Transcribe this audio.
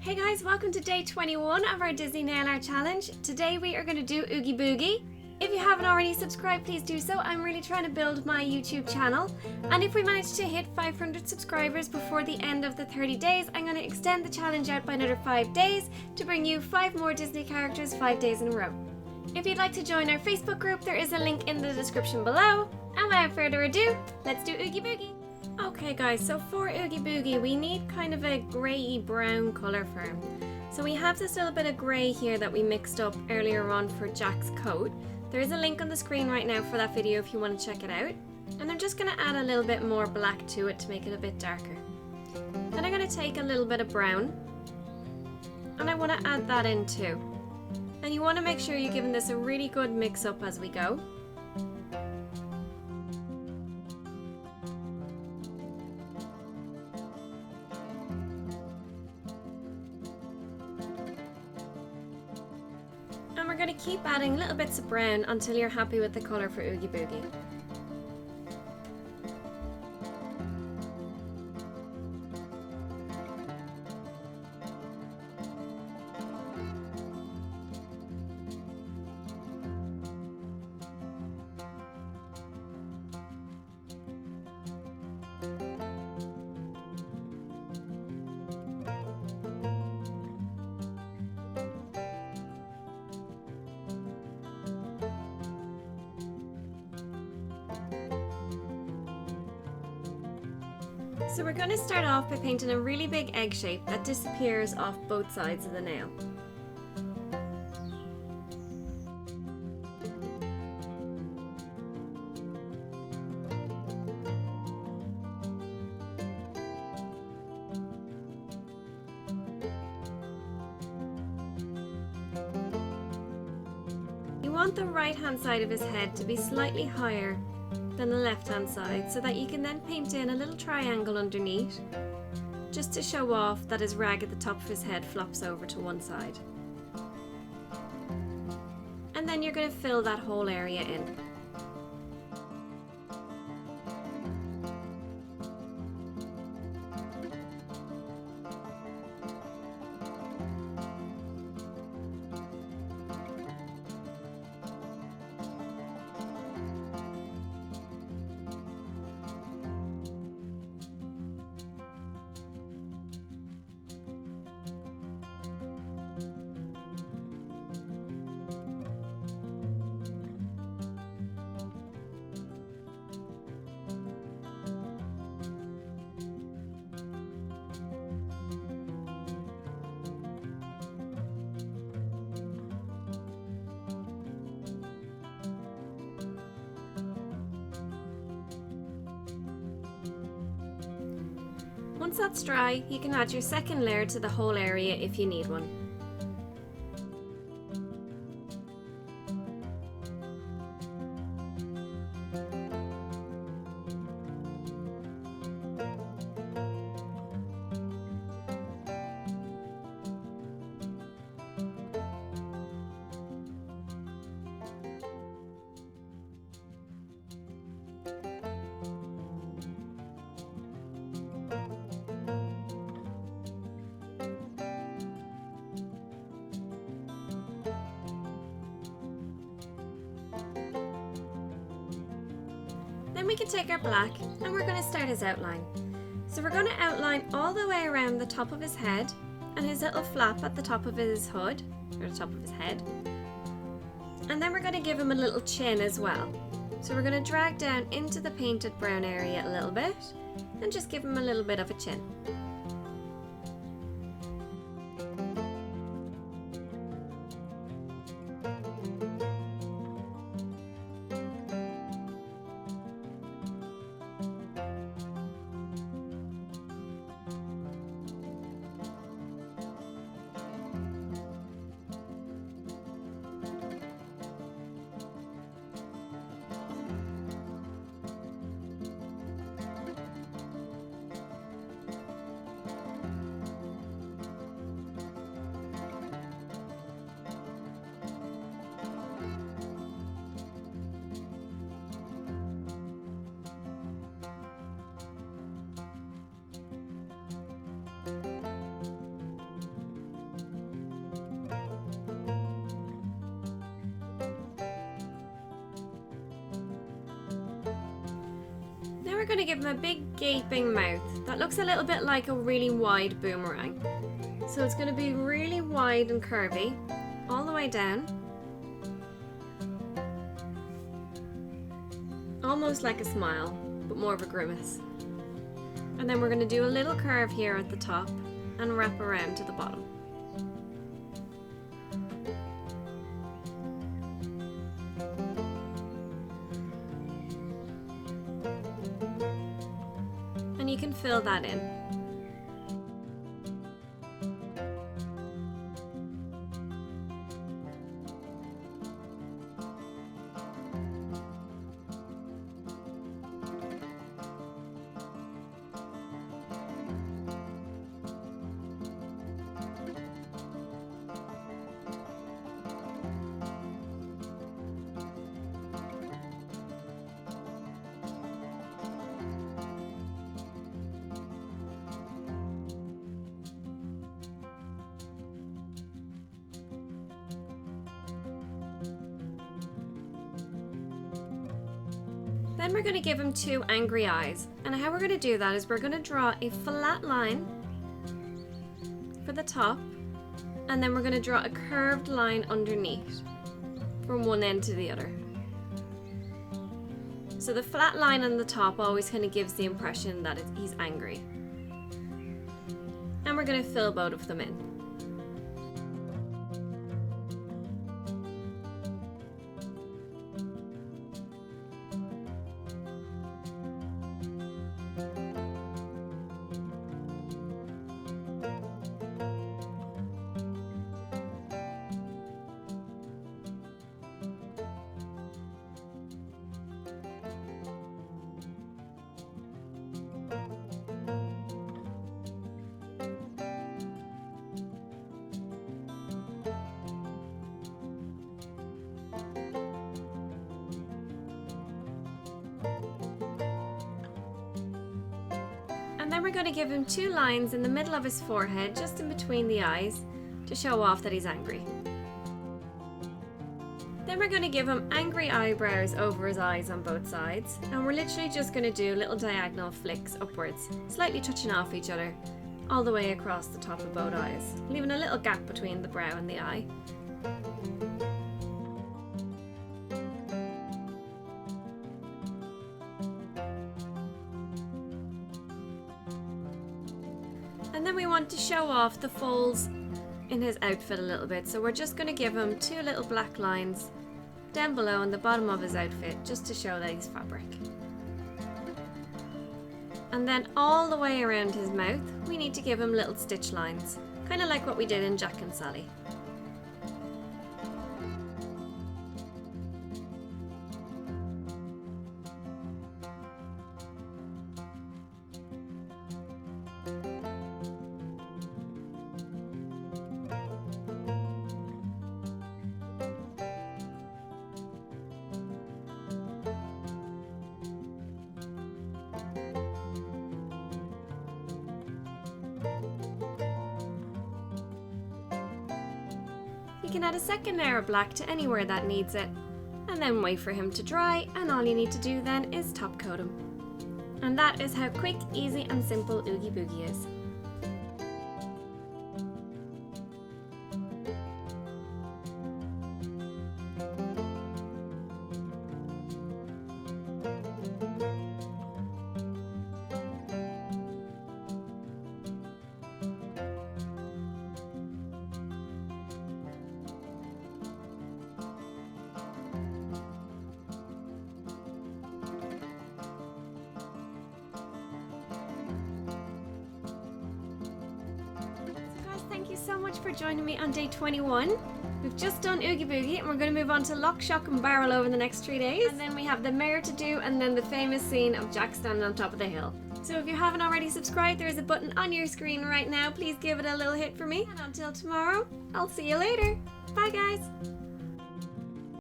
Hey guys, welcome to day 21 of our Disney Nail Art Challenge. Today we are going to do Oogie Boogie. If you haven't already subscribed, please do so. I'm really trying to build my YouTube channel. And if we manage to hit 500 subscribers before the end of the 30 days, I'm going to extend the challenge out by another 5 days to bring you 5 more Disney characters 5 days in a row. If you'd like to join our Facebook group, there is a link in the description below. And without further ado, let's do Oogie Boogie. Okay guys, so for Oogie Boogie we need kind of a grey brown colour for him. So we have this little bit of grey here that we mixed up earlier on for Jack's coat. There is a link on the screen right now for that video if you want to check it out. And I'm just going to add a little bit more black to it to make it a bit darker. Then I'm going to take a little bit of brown and I want to add that in too. And you want to make sure you're giving this a really good mix up as we go. And we're going to keep adding little bits of brown until you're happy with the colour for Oogie Boogie. So we're going to start off by painting a really big egg shape that disappears off both sides of the nail. You want the right hand side of his head to be slightly higher than the left hand side so that you can then paint in a little triangle underneath just to show off that his rag at the top of his head flops over to one side. And then you're going to fill that whole area in. Once that's dry, you can add your second layer to the whole area if you need one. Then we can take our black and we're going to start his outline. So we're going to outline all the way around the top of his head and his little flap at the top of his hood, or the top of his head. And then we're going to give him a little chin as well. So we're going to drag down into the painted brown area a little bit and just give him a little bit of a chin. we're going to give him a big gaping mouth that looks a little bit like a really wide boomerang. So it's going to be really wide and curvy all the way down. Almost like a smile, but more of a grimace. And then we're going to do a little curve here at the top and wrap around to the bottom. And you can fill that in. Then we're going to give him two angry eyes, and how we're going to do that is we're going to draw a flat line for the top, and then we're going to draw a curved line underneath from one end to the other. So the flat line on the top always kind of gives the impression that he's angry. And we're going to fill both of them in. And then we're going to give him two lines in the middle of his forehead, just in between the eyes, to show off that he's angry. Then we're going to give him angry eyebrows over his eyes on both sides, and we're literally just going to do little diagonal flicks upwards, slightly touching off each other, all the way across the top of both eyes, leaving a little gap between the brow and the eye. And then we want to show off the folds in his outfit a little bit, so we're just going to give him two little black lines down below on the bottom of his outfit, just to show that he's fabric. And then all the way around his mouth we need to give him little stitch lines, kind of like what we did in Jack and Sally. You can add a second layer of black to anywhere that needs it, and then wait for him to dry, and all you need to do then is top coat him. And that is how quick, easy and simple Oogie Boogie is. Thank you so much for joining me on day 21. We've just done Oogie Boogie and we're going to move on to Lock, Shock and Barrel over the next 3 days. And then we have the mayor to do, and then the famous scene of Jack standing on top of the hill. So if you haven't already subscribed, there is a button on your screen right now. Please give it a little hit for me. And until tomorrow, I'll see you later. Bye guys.